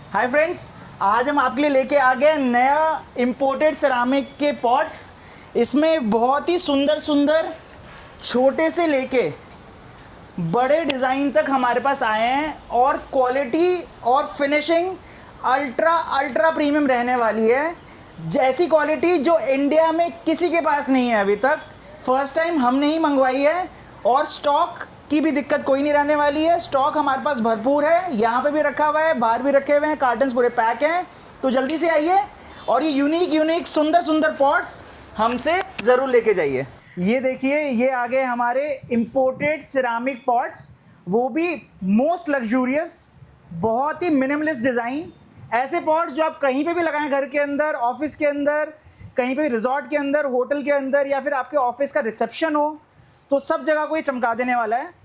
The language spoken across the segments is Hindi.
हाय फ्रेंड्स, आज हम आपके लिए लेके आ गए नया इम्पोर्टेड सेरामिक के पॉट्स। इसमें बहुत ही सुंदर सुंदर छोटे से लेके बड़े डिज़ाइन तक हमारे पास आए हैं और क्वालिटी और फिनिशिंग अल्ट्रा अल्ट्रा प्रीमियम रहने वाली है। जैसी क्वालिटी जो इंडिया में किसी के पास नहीं है अभी तक, फर्स्ट टाइम हमने ही मंगवाई है। और स्टॉक की भी दिक्कत कोई नहीं रहने वाली है। स्टॉक हमारे पास भरपूर है, यहाँ पे भी रखा हुआ है, बाहर भी रखे हुए हैं, कार्टन्स पूरे पैक हैं। तो जल्दी से आइए और ये यूनिक सुंदर सुंदर पॉट्स हमसे ज़रूर लेके जाइए। ये देखिए, ये आ गए हमारे इम्पोर्टेड सिरामिक पॉट्स, वो भी मोस्ट लग्जूरियस, बहुत ही मिनिमलिस्ट डिज़ाइन। ऐसे पॉट्स जो आप कहीं पे भी लगाएं, घर के अंदर, ऑफिस के अंदर, कहीं पे भी रिजॉर्ट के अंदर, होटल के अंदर, या फिर आपके ऑफिस का रिसेप्शन हो, तो सब जगह को ये चमका देने वाला है।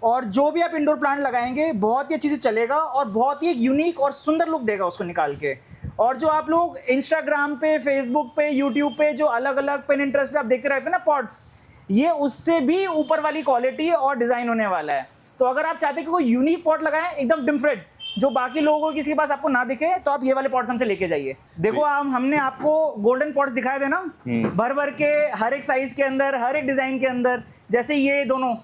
और जो भी आप इंडोर प्लांट लगाएंगे बहुत ही अच्छी से चलेगा और बहुत ही एक यूनिक और सुंदर लुक देगा उसको निकाल के। और जो आप लोग इंस्टाग्राम पे, फेसबुक पे, यूट्यूब पे जो अलग अलग पिनिंटरेस्ट पे आप देखते रहते हैं ना पॉट्स, ये उससे भी ऊपर वाली क्वालिटी और डिज़ाइन होने वाला है। तो अगर आप चाहते हैं कि कोई यूनिक पॉट लगाएं एकदम डिफरेंट, जो बाकी लोगों को किसी के पास आपको ना दिखे, तो आप ये वाले पॉट्स हमसे लेके जाइए। देखो, हमने आपको गोल्डन पॉट्स दिखाए थे ना, भर भर के, हर एक साइज के अंदर, हर एक डिज़ाइन के अंदर, जैसे ये दोनों।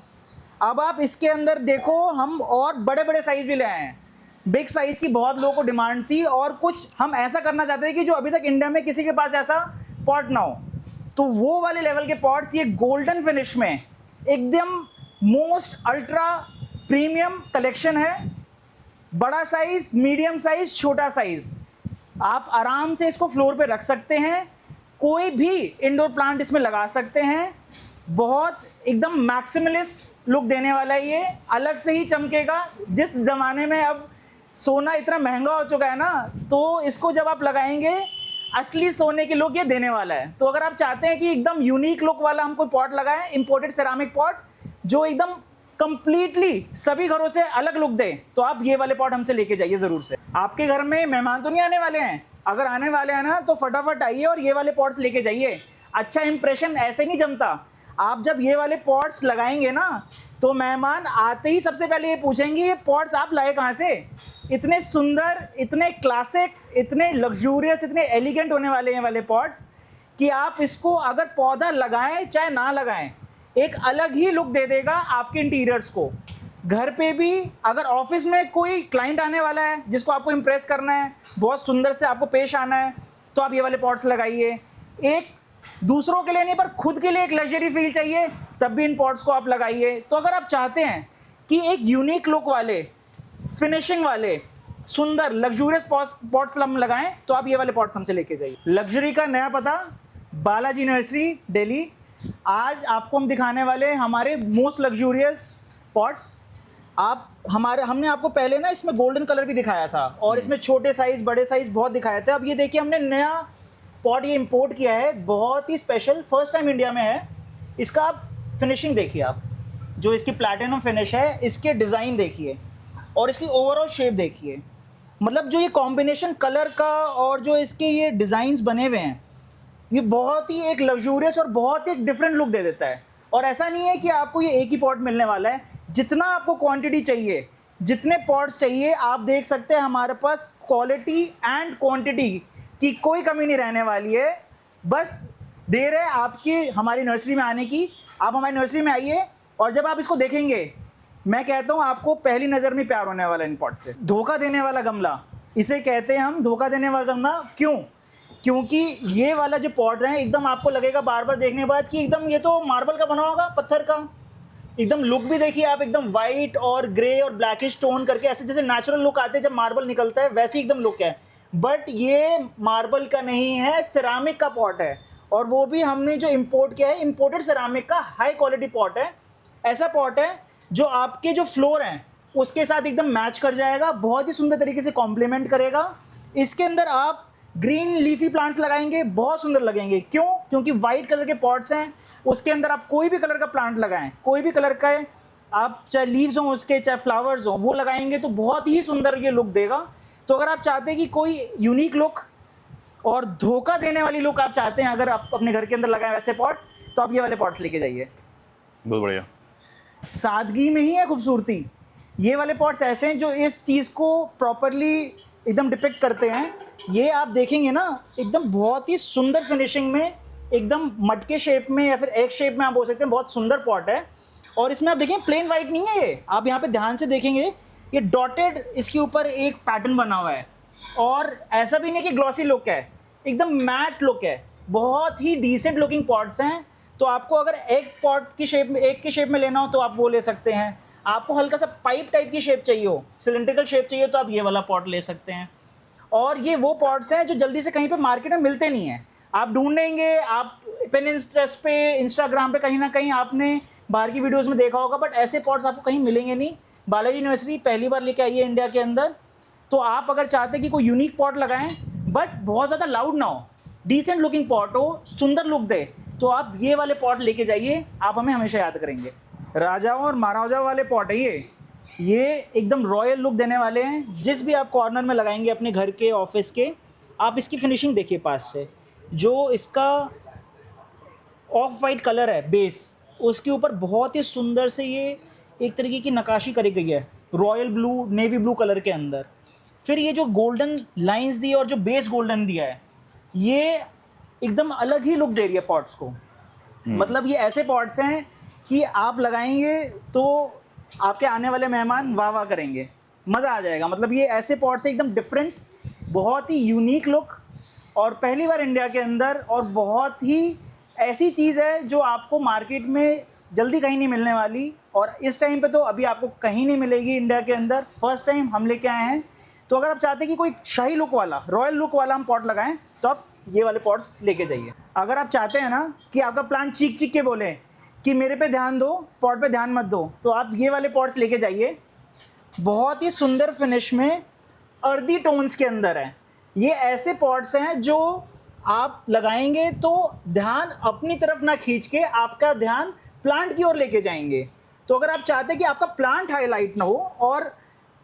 अब आप इसके अंदर देखो, हम और बड़े बड़े साइज भी ले आए हैं। बिग साइज की बहुत लोगों को डिमांड थी और कुछ हम ऐसा करना चाहते हैं कि जो अभी तक इंडिया में किसी के पास ऐसा पॉट ना हो। तो वो वाले लेवल के पॉट्स, ये गोल्डन फिनिश में एकदम मोस्ट अल्ट्रा प्रीमियम कलेक्शन है। बड़ा साइज, मीडियम साइज, छोटा साइज, आप आराम से इसको फ्लोर पे रख सकते हैं। कोई भी इंडोर प्लांट इसमें लगा सकते हैं। बहुत एकदम मैक्सिमलिस्ट लुक देने वाला है ये, अलग से ही चमकेगा। जिस ज़माने में अब सोना इतना महंगा हो चुका है ना, तो इसको जब आप लगाएंगे असली सोने की लुक ये देने वाला है। तो अगर आप चाहते हैं कि एकदम यूनिक लुक वाला हम कोई पॉट लगाएं, इंपोर्टेड सेरामिक पॉट जो एकदम कंप्लीटली सभी घरों से अलग लुक दे, तो आप ये वाले पॉट हमसे लेके जाइए ज़रूर से। आपके घर में मेहमान तो नहीं आने वाले हैं? अगर आने वाले हैं ना, तो फटाफट आइए और ये वाले पॉट्स लेके जाइए। अच्छा इंप्रेशन ऐसे नहीं जमता। आप जब ये वाले पॉट्स लगाएंगे ना, तो मेहमान आते ही सबसे पहले ये पूछेंगे, ये पॉट्स आप लाए कहाँ से? इतने सुंदर, इतने क्लासिक, इतने लग्जूरियस, इतने एलिगेंट होने वाले हैं वाले पॉट्स कि आप इसको अगर पौधा लगाएं चाहे ना लगाएं, एक अलग ही लुक दे देगा आपके इंटीरियर्स को। घर पे भी, अगर ऑफिस में कोई क्लाइंट आने वाला है जिसको आपको इम्प्रेस करना है, बहुत सुंदर से आपको पेश आना है, तो आप ये वाले पॉट्स लगाइए। एक दूसरों के लिए नहीं, पर खुद के लिए एक लग्जरी फील चाहिए, तब भी इन पॉट्स को आप लगाइए। तो अगर आप चाहते हैं कि एक यूनिक लुक वाले, फिनिशिंग वाले, सुंदर लग्जूरियस पॉट्स हम लगाएं, तो आप ये वाले पॉट्स हमसे लेके जाइए। लग्जरी का नया पता, बालाजी नर्सरी, दिल्ली। आज आपको हम दिखाने वाले हमारे मोस्ट लग्जूरियस पॉट्स। हमने आपको पहले ना इसमें गोल्डन कलर भी दिखाया था और इसमें छोटे साइज, बड़े साइज बहुत दिखाए थे। अब ये देखिए, हमने नया पॉट ये इंपोर्ट किया है, बहुत ही स्पेशल, फर्स्ट टाइम इंडिया में है। इसका आप फिनिशिंग देखिए, आप जो इसकी प्लैटिनम फिनिश है, इसके डिज़ाइन देखिए और इसकी ओवरऑल शेप देखिए। मतलब जो ये कॉम्बिनेशन कलर का और जो इसके ये डिज़ाइंस बने हुए हैं, ये बहुत ही एक लग्जूरियस और बहुत ही एक डिफरेंट लुक दे देता है। और ऐसा नहीं है कि आपको ये एक ही पॉट मिलने वाला है, जितना आपको क्वांटिटी चाहिए, जितने पॉट्स चाहिए, आप देख सकते हैं हमारे पास क्वालिटी एंड क्वांटिटी की कोई कमी नहीं रहने वाली है। बस देर है आपकी हमारी नर्सरी में आने की। आप हमारी नर्सरी में आइए और जब आप इसको देखेंगे, मैं कहता हूँ आपको पहली नज़र में प्यार होने वाला इन पॉट से। धोखा देने वाला गमला, इसे कहते हैं हम, धोखा देने वाला गमला। क्यों? क्योंकि ये वाला जो पॉट है, एकदम आपको लगेगा बार बार देखने के बाद कि एकदम ये तो मार्बल का बना होगा, पत्थर का। एकदम लुक भी देखिए आप, एकदम वाइट और ग्रे और ब्लैकिश टोन करके, ऐसे जैसे नेचुरल लुक आते हैं जब मार्बल निकलता है, वैसे एकदम लुक है। बट ये मार्बल का नहीं है, सिरामिक का पॉट है। और वो भी हमने जो इंपोर्ट किया है, इंपोर्टेड सिरामिक का हाई क्वालिटी पॉट है। ऐसा पॉट है जो आपके जो फ्लोर हैं उसके साथ एकदम मैच कर जाएगा, बहुत ही सुंदर तरीके से कॉम्प्लीमेंट करेगा। इसके अंदर आप ग्रीन लीफी प्लांट्स लगाएंगे, बहुत सुंदर लगेंगे। क्यों? क्योंकि वाइट कलर के पॉट्स हैं, उसके अंदर आप कोई भी कलर का प्लांट लगाएं, कोई भी कलर का है, आप चाहे लीव्स हों उसके, चाहे फ्लावर्स हों, वो लगाएंगे तो बहुत ही सुंदर ये लुक देगा। तो अगर आप चाहते हैं कि कोई यूनिक लुक और धोखा देने वाली लुक आप चाहते हैं, अगर आप अपने घर के अंदर लगाएं वैसे पॉट्स, तो आप ये वाले पॉट्स लेके जाइए। बहुत बढ़िया। सादगी में ही है खूबसूरती। ये वाले पॉट्स ऐसे हैं जो इस चीज़ को प्रॉपरली एकदम डिपिक्ट करते हैं। ये आप देखेंगे ना एकदम बहुत ही सुंदर फिनिशिंग में, एकदम मटके शेप में या फिर एग शेप में आप बोल सकते हैं, बहुत सुंदर पॉट है। और इसमें आप देखें प्लेन वाइट नहीं है ये, आप यहाँ पे ध्यान से देखेंगे ये डॉटेड इसके ऊपर एक पैटर्न बना हुआ है। और ऐसा भी नहीं कि ग्लॉसी लुक है, एकदम मैट लुक है, बहुत ही डिसेंट लुकिंग पॉट्स हैं। तो आपको अगर एग पॉट की शेप में, एग की शेप में लेना हो तो आप वो ले सकते हैं। आपको हल्का सा पाइप टाइप की शेप चाहिए हो, सिलेंड्रिकल शेप चाहिए तो आप ये वाला पॉट ले सकते हैं। और ये वो पॉट्स हैं जो जल्दी से कहीं पे मार्केट में मिलते नहीं हैं, आप ढूंढेंगे, आप पिनिंटरेस्ट पे, इंस्टाग्राम पे कहीं ना कहीं आपने बाहर की वीडियोस में देखा होगा, बट ऐसे पॉट्स आपको कहीं मिलेंगे नहीं। बालाजी यूनिवर्सिटी पहली बार लेके आई है इंडिया के अंदर। तो आप अगर चाहते हैं कि कोई यूनिक पॉट लगाएं बट बहुत ज़्यादा लाउड ना हो, डिसेंट लुकिंग पॉट हो, सुंदर लुक दे, तो आप ये वाले पॉट लेके जाइए, आप हमें हमेशा याद करेंगे। राजाओं और महाराजाओं वाले पॉट है ये एकदम रॉयल लुक देने वाले हैं। जिस भी आप कॉर्नर में लगाएंगे अपने घर के, ऑफिस के, आप इसकी फिनिशिंग देखिए पास से, जो इसका ऑफ वाइट कलर है बेस, उसके ऊपर बहुत ही सुंदर से ये एक तरीके की नक्काशी करी गई है, royal blue, navy blue colour के अंदर। फिर ये जो गोल्डन लाइंस दी है और जो बेस गोल्डन दिया है, ये एकदम अलग ही लुक दे रही है पॉट्स को। मतलब ये ऐसे पॉट्स हैं कि आप लगाएंगे तो आपके आने वाले मेहमान वाह वाह करेंगे, मज़ा आ जाएगा। मतलब ये ऐसे पॉट्स हैं एकदम डिफरेंट, बहुत ही यूनिक लुक, और पहली बार इंडिया के अंदर, और बहुत ही ऐसी चीज़ है जो आपको मार्केट में जल्दी कहीं नहीं मिलने वाली। और इस टाइम पे तो अभी आपको कहीं नहीं मिलेगी इंडिया के अंदर, फर्स्ट टाइम हम लेके आए हैं। तो अगर आप चाहते हैं कि कोई शाही लुक वाला, रॉयल लुक वाला हम पॉट लगाएं, तो आप ये वाले पॉट्स लेके जाइए। अगर आप चाहते हैं ना कि आपका प्लांट चीख चीख के बोले कि मेरे पे ध्यान दो, पॉट पे ध्यान मत दो, तो आप ये वाले पॉट्स लेके जाइए। बहुत ही सुंदर फिनिश में अर्दी टोन्स के अंदर है। ये ऐसे पॉट्स हैं जो आप लगाएंगे तो ध्यान अपनी तरफ ना खींच के आपका ध्यान प्लांट की ओर लेके जाएंगे। तो अगर आप चाहते हैं कि आपका प्लांट हाईलाइट ना हो और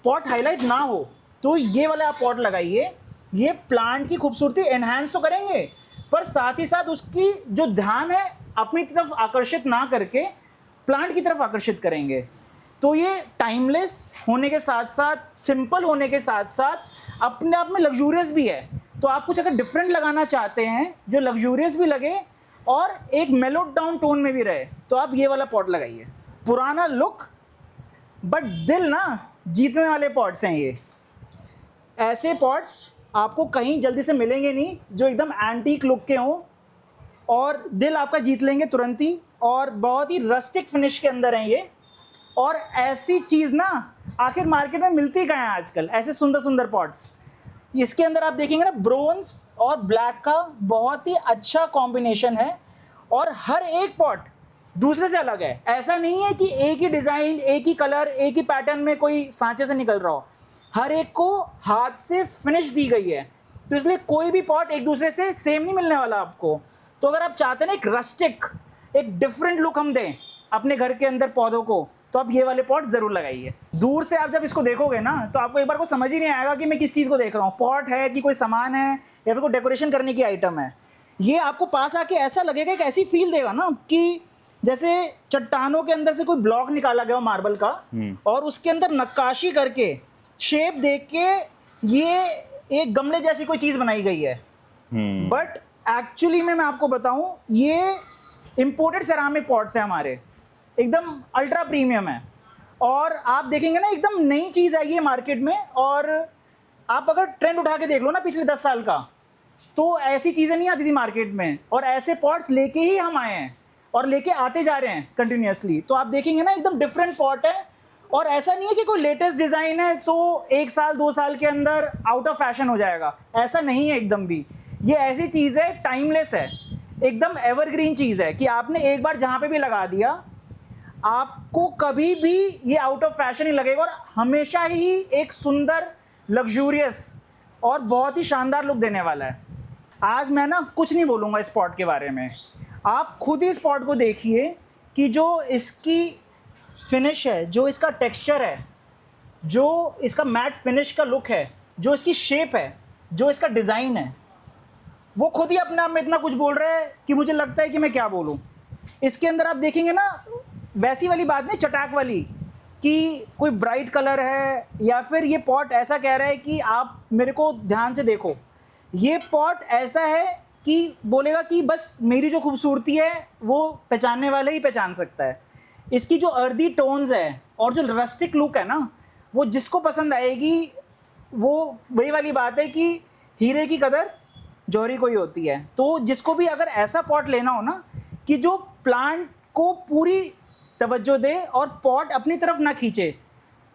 पॉट हाईलाइट ना हो, तो ये वाला आप पॉट लगाइए। ये प्लांट की खूबसूरती एनहांस तो करेंगे, पर साथ ही साथ उसकी जो ध्यान है अपनी तरफ आकर्षित ना करके प्लांट की तरफ आकर्षित करेंगे। तो ये टाइमलेस होने के साथ साथ, सिंपल होने के साथ साथ अपने आप में लग्जूरियस भी है। तो आप कुछ अगर डिफरेंट लगाना चाहते हैं जो लग्जूरियस भी लगे और एक मेलोड डाउन टोन में भी रहे, तो आप ये वाला पॉट लगाइए। पुराना लुक बट दिल ना जीतने वाले पॉट्स हैं ये। ऐसे पॉट्स आपको कहीं जल्दी से मिलेंगे नहीं जो एकदम एंटीक लुक के हों और दिल आपका जीत लेंगे तुरंत ही, और बहुत ही रस्टिक फिनिश के अंदर हैं ये। और ऐसी चीज़ ना आखिर मार्केट में मिलती कहाँ है आजकल, ऐसे सुंदर सुंदर पॉट्स। इसके अंदर आप देखेंगे ना ब्रोंज और ब्लैक का बहुत ही अच्छा कॉम्बिनेशन है, और हर एक पॉट दूसरे से अलग है। ऐसा नहीं है कि एक ही डिज़ाइन, एक ही कलर, एक ही पैटर्न में कोई सांचे से निकल रहा हो, हर एक को हाथ से फिनिश दी गई है। तो इसलिए कोई भी पॉट एक दूसरे से सेम नहीं मिलने वाला आपको। तो अगर आप चाहते हैं ना एक रस्टिक, एक डिफरेंट लुक हम दें अपने घर के अंदर पौधों को, तो आप ये वाले पॉट ज़रूर लगाइए। दूर से आप जब इसको देखोगे ना तो आपको एक बार को समझ ही नहीं आएगा कि मैं किस चीज़ को देख रहा हूँ, पॉट है कि कोई सामान है या फिर कोई डेकोरेशन करने की आइटम है। ये आपको पास आके ऐसा लगेगा, एक ऐसी फील देगा ना कि जैसे चट्टानों के अंदर से कोई ब्लॉक निकाला गया हो मार्बल का, और उसके अंदर नक्काशी करके शेप दे के ये एक गमले जैसी कोई चीज़ बनाई गई है। बट एक्चुअली में मैं आपको बताऊं, ये इम्पोर्टेड सेरामिक पॉट्स हैं हमारे, एकदम अल्ट्रा प्रीमियम है। और आप देखेंगे ना एकदम नई चीज़ आई है मार्केट में। और आप अगर ट्रेंड उठा के देख लो ना पिछले 10 साल का, तो ऐसी चीज़ें नहीं आती थी मार्केट में, और ऐसे पॉट्स लेके ही हम आए हैं और लेके आते जा रहे हैं कंटिन्यूसली। तो आप देखेंगे ना एकदम डिफरेंट पॉट है, और ऐसा नहीं है कि कोई लेटेस्ट डिज़ाइन है तो 1 साल 2 साल के अंदर आउट ऑफ फैशन हो जाएगा, ऐसा नहीं है एकदम भी। ये ऐसी चीज़ है, टाइमलेस है, एकदम एवरग्रीन चीज़ है कि आपने एक बार जहाँ पे भी लगा दिया, आपको कभी भी ये आउट ऑफ फैशन नहीं लगेगा, और हमेशा ही एक सुंदर, लग्जूरियस और बहुत ही शानदार लुक देने वाला है। आज मैं ना कुछ नहीं बोलूँगा इस पॉट के बारे में, आप खुद ही इस पॉट को देखिए कि जो इसकी फिनिश है, जो इसका टेक्सचर है, जो इसका मैट फिनिश का लुक है, जो इसकी शेप है, जो इसका डिज़ाइन है, वो खुद ही अपने आप में इतना कुछ बोल रहा है कि मुझे लगता है कि मैं क्या बोलूँ। इसके अंदर आप देखेंगे ना, वैसी वाली बात नहीं चटाक वाली, कि कोई ब्राइट कलर है, या फिर ये पॉट ऐसा कह रहा है कि आप मेरे को ध्यान से देखो, ये पॉट ऐसा है कि बोलेगा कि बस मेरी जो खूबसूरती है वो पहचानने वाला ही पहचान सकता है। इसकी जो अर्दी टोन्स है और जो रस्टिक लुक है ना, वो जिसको पसंद आएगी, वो वही वाली बात है कि हीरे की कदर जौहरी को ही होती है। तो जिसको भी अगर ऐसा पॉट लेना हो ना कि जो प्लांट को पूरी तवज्जो दे और पॉट अपनी तरफ ना खींचे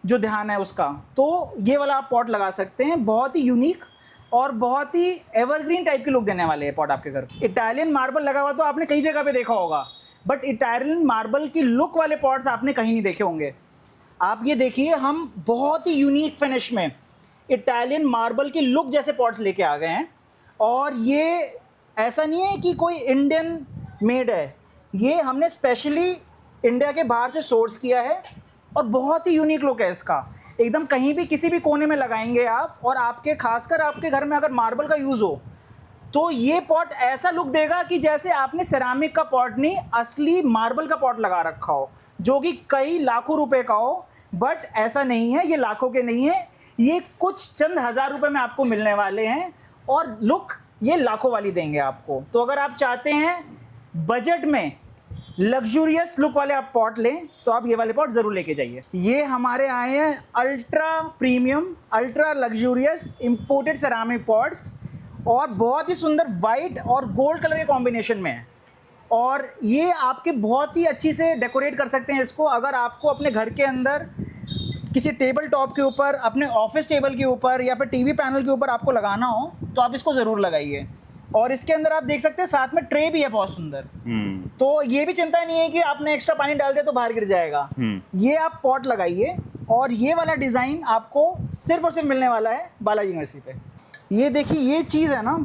जो ध्यान है उसका, तो ये वाला आप पॉट लगा सकते हैं। बहुत ही यूनिक और बहुत ही एवरग्रीन टाइप की लुक देने वाले हैं पॉट आपके घर। इटालियन मार्बल लगा हुआ तो आपने कई जगह पे देखा होगा, बट इटालियन मार्बल की लुक वाले पॉट्स आपने कहीं नहीं देखे होंगे। आप ये देखिए, हम बहुत ही यूनिक फिनिश में इटालियन मार्बल की लुक जैसे पॉट्स लेके आ गए हैं। और ये ऐसा नहीं है कि कोई इंडियन मेड है, ये हमने स्पेशली इंडिया के बाहर से सोर्स किया है और बहुत ही यूनिक लुक है इसका। एकदम कहीं भी किसी भी कोने में लगाएंगे आप, और आपके खासकर आपके घर में अगर मार्बल का यूज़ हो तो ये पॉट ऐसा लुक देगा कि जैसे आपने सेरामिक का पॉट नहीं, असली मार्बल का पॉट लगा रखा हो, जो कि कई लाखों रुपए का हो। बट ऐसा नहीं है, ये लाखों के नहीं है, ये कुछ चंद हज़ार रुपए में आपको मिलने वाले हैं और लुक ये लाखों वाली देंगे आपको। तो अगर आप चाहते हैं बजट में लग्जूरियस लुक वाले आप पॉट लें तो आप ये वाले पॉट ज़रूर लेके जाइए। ये हमारे आए हैं ultra premium, ultra luxurious imported ceramic pots, और बहुत ही सुंदर वाइट और गोल्ड कलर के कॉम्बिनेशन में है। और ये आपके बहुत ही अच्छी से डेकोरेट कर सकते हैं इसको। अगर आपको अपने घर के अंदर किसी टेबल टॉप के ऊपर, अपने ऑफिस टेबल के ऊपर या फिर टीवी पैनल के ऊपर आपको लगाना हो तो आप इसको ज़रूर लगाइए। और इसके अंदर आप देख सकते हैं साथ में ट्रे भी है बहुत सुंदर। तो ये भी चिंता नहीं है कि आपने एक्स्ट्रा पानी डाल दिया तो बाहर गिर जाएगा। ये आप पॉट लगाइए, और ये वाला डिज़ाइन आपको सिर्फ और सिर्फ मिलने वाला है बालाजी यूनिवर्सिटी पे। ये देखिए, ये चीज़ है ना,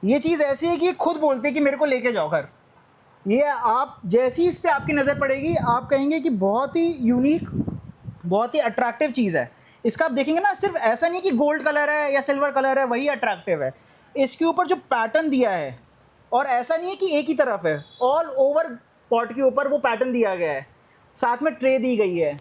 ये चीज़ ऐसी है कि खुद बोलते हैं कि मेरे को लेके जाओ घर। ये आप जैसी इस पर आपकी नज़र पड़ेगी, आप कहेंगे कि बहुत ही यूनिक, बहुत ही अट्रैक्टिव चीज़ है। इसका आप देखेंगे ना, सिर्फ ऐसा नहीं कि गोल्ड कलर है या सिल्वर कलर है वही अट्रैक्टिव है। इसके ऊपर जो पैटर्न दिया है, और ऐसा नहीं है कि एक ही तरफ है, ऑल ओवर पॉट के ऊपर वो पैटर्न दिया गया है, साथ में ट्रे दी गई है।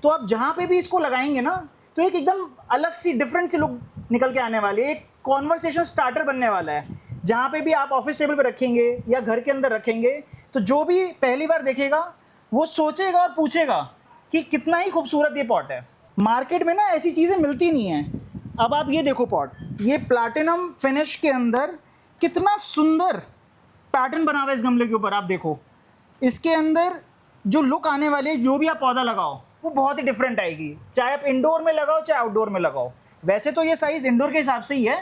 तो आप जहाँ पे भी इसको लगाएंगे ना, तो एक एकदम अलग सी डिफरेंट सी लुक निकल के आने वाली है। एक कॉन्वर्सेशन स्टार्टर बनने वाला है। जहाँ पे भी आप ऑफिस टेबल पे रखेंगे या घर के अंदर रखेंगे, तो जो भी पहली बार देखेगा वो सोचेगा और पूछेगा कि कितना ही खूबसूरत ये पॉट है। मार्केट में ना ऐसी चीज़ें मिलती नहीं हैं। अब आप ये देखो पॉट, ये प्लैटिनम फिनिश के अंदर कितना सुंदर पैटर्न बना हुआ है इस गमले के ऊपर। आप देखो, इसके अंदर जो लुक आने वाली है, जो भी आप पौधा लगाओ वो बहुत ही डिफरेंट आएगी, चाहे आप इंडोर में लगाओ चाहे आउटडोर में लगाओ। वैसे तो ये साइज़ इंडोर के हिसाब से ही है,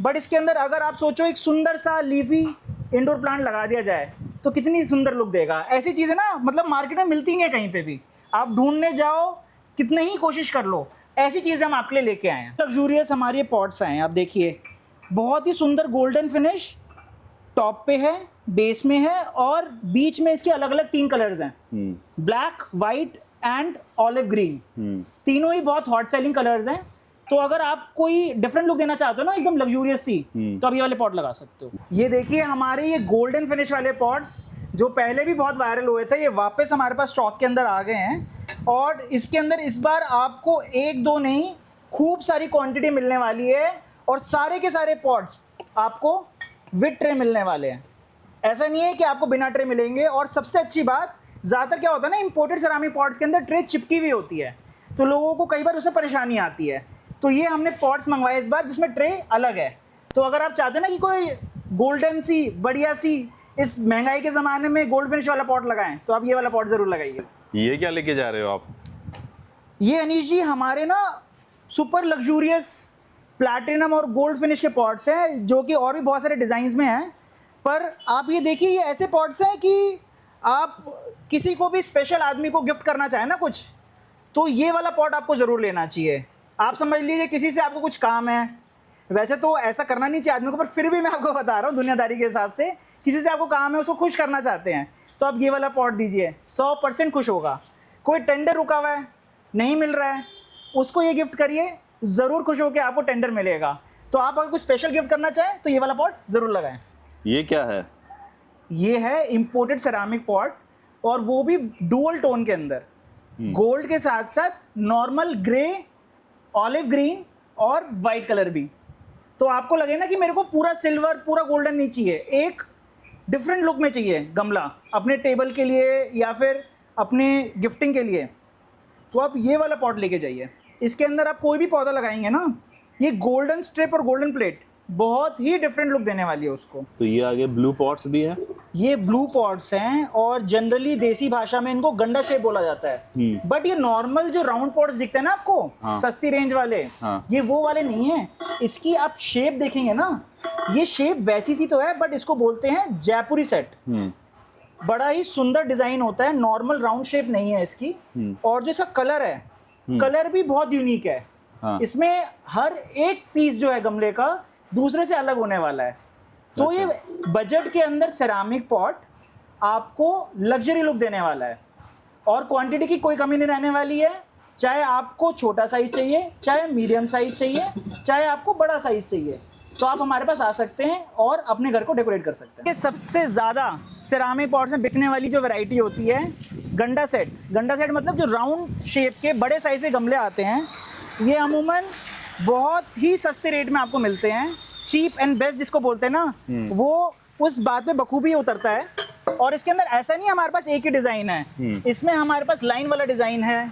बट इसके अंदर अगर आप सोचो एक सुंदर सा लीफी इंडोर प्लांट लगा दिया जाए तो कितनी सुंदर लुक देगा। ऐसी चीज़ें ना मतलब मार्केट में मिलती नहीं है कहीं पे भी, आप ढूंढने जाओ कितने ही कोशिश कर लो, ऐसी चीज़ें हम आपके लिए लेके आए हैं। लग्जूरियस हमारे ये पॉट्स आए हैं, आप देखिए बहुत ही सुंदर गोल्डन फिनिश टॉप पे है, बेस में है, और बीच में इसके अलग अलग 3 कलर्स हैं, black, white and olive green. तीनों ही बहुत हॉट सेलिंग कलर्स हैं। तो अगर आप कोई डिफरेंट लुक देना चाहते हो ना, एकदम लग्जूरियस सी, तो आप ये वाले पॉट लगा सकते हो। ये देखिए हमारे ये गोल्डन फिनिश वाले पॉट्स जो पहले भी बहुत वायरल हुए थे, ये वापस हमारे पास स्टॉक के अंदर आ गए हैं। और इसके अंदर इस बार आपको 1-2 नहीं, खूब सारी क्वांटिटी मिलने वाली है, और सारे के सारे पॉट्स आपको विद ट्रे मिलने वाले हैं। ऐसा नहीं है कि आपको बिना ट्रे मिलेंगे। और सबसे अच्छी बात, ज़्यादातर क्या होता है ना, इंपोर्टेड सेरामिक पॉट्स के अंदर ट्रे चिपकी हुई होती है, तो लोगों को कई बार उससे परेशानी आती है। तो ये हमने पॉट्स मंगवाए इस बार जिसमें ट्रे अलग है। तो अगर आप चाहते हैं ना कि कोई गोल्डन सी बढ़िया सी इस महंगाई के ज़माने में गोल्ड फिनिश वाला पॉट लगाएं, तो आप ये वाला पॉट ज़रूर लगाइए। ये क्या लेके जा रहे हो आप? ये अनीश जी हमारे ना सुपर लग्जूरियस प्लैटिनम और गोल्ड फिनिश के पॉट्स हैं, जो कि और भी बहुत सारे डिज़ाइंस में हैं। पर आप ये देखिए, ये ऐसे पॉट्स हैं कि आप किसी को भी स्पेशल आदमी को गिफ्ट करना चाहें ना कुछ, तो ये वाला पॉट आपको ज़रूर लेना चाहिए। आप समझ लीजिए किसी से आपको कुछ काम है, वैसे तो ऐसा करना नहीं चाहिए आदमी को, पर फिर भी मैं आपको बता रहा हूँ दुनियादारी के हिसाब से, किसी से आपको काम है, उसको खुश करना चाहते हैं, तो आप ये वाला पॉट दीजिए, 100% खुश होगा। कोई टेंडर रुका हुआ है, नहीं मिल रहा है, उसको ये गिफ्ट करिए, ज़रूर खुश होकर आपको टेंडर मिलेगा। तो आप अगर कुछ स्पेशल गिफ्ट करना चाहें तो ये वाला पॉट ज़रूर लगाएं। ये क्या है? ये है इम्पोर्टेड सेरामिक पॉट, और वो भी डुअल टोन के अंदर। गोल्ड के साथ साथ नॉर्मल ग्रे, ऑलिव ग्रीन और वाइट कलर भी। तो आपको लगे ना कि मेरे को पूरा सिल्वर, पूरा गोल्डन नहीं चाहिए, एक डिफरेंट लुक में चाहिए गमला अपने टेबल के लिए या फिर अपने गिफ्टिंग के लिए, तो आप ये वाला पॉट लेके जाइए। इसके अंदर आप कोई भी पौधा लगाएंगे ना, ये गोल्डन स्ट्रिप और गोल्डन प्लेट बहुत ही डिफरेंट लुक देने वाली है उसको। तो ये आगे ब्लू पॉट्स भी है। ये ब्लू पॉट्स हैं और जनरली देसी भाषा में इनको गंडा शेप बोला जाता है। बट ये नॉर्मल जो राउंड पॉट्स दिखते हैं ना आपको, हाँ। सस्ती रेंज वाले, हाँ। ये वो वाले नहीं है। इसकी आप शेप देखेंगे ना, ये शेप वैसी सी तो है बट इसको बोलते हैं जयपुरी सेट। बड़ा ही सुंदर डिजाइन होता है, नॉर्मल राउंड शेप नहीं है इसकी। और जो इसका कलर है, कलर भी बहुत यूनिक है। हाँ। इसमें हर एक पीस जो है गमले का दूसरे से अलग होने वाला है। तो अच्छा। ये बजट के अंदर सेरामिक पॉट आपको लग्जरी लुक देने वाला है और क्वांटिटी की कोई कमी नहीं रहने वाली है। चाहे आपको छोटा साइज चाहिए, चाहे मीडियम साइज चाहिए, चाहे आपको बड़ा साइज चाहिए, तो आप हमारे पास आ सकते हैं और अपने घर को डेकोरेट कर सकते हैं। ये सबसे ज़्यादा सेरामिक पॉट्स में बिकने वाली जो वैरायटी होती है गंडा सेट। गंडा सेट मतलब जो राउंड शेप के बड़े साइज के गमले आते हैं, ये अमूमन बहुत ही सस्ते रेट में आपको मिलते हैं। चीप एंड बेस्ट जिसको बोलते हैं ना, वो उस बात पे बखूबी उतरता है। और इसके अंदर ऐसा नहीं हमारे पास एक ही डिज़ाइन है, इसमें हमारे पास लाइन वाला डिज़ाइन है,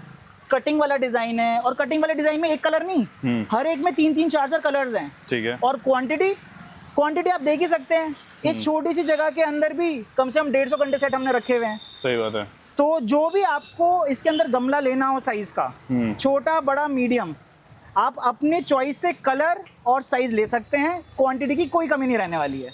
कटिंग वाला डिज़ाइन है, और कटिंग वाले डिज़ाइन में एक कलर नहीं, हर एक में 3-3 4-4 कलर्स हैं। ठीक है। और क्वांटिटी आप देख ही सकते हैं, इस छोटी सी जगह के अंदर भी कम से कम 150 घंटे सेट हमने रखे हुए हैं। सही बात है। तो जो भी आपको इसके अंदर गमला लेना हो साइज का, छोटा, बड़ा, मीडियम, आप अपने चॉइस से कलर और साइज ले सकते हैं। क्वांटिटी की कोई कमी नहीं रहने वाली है।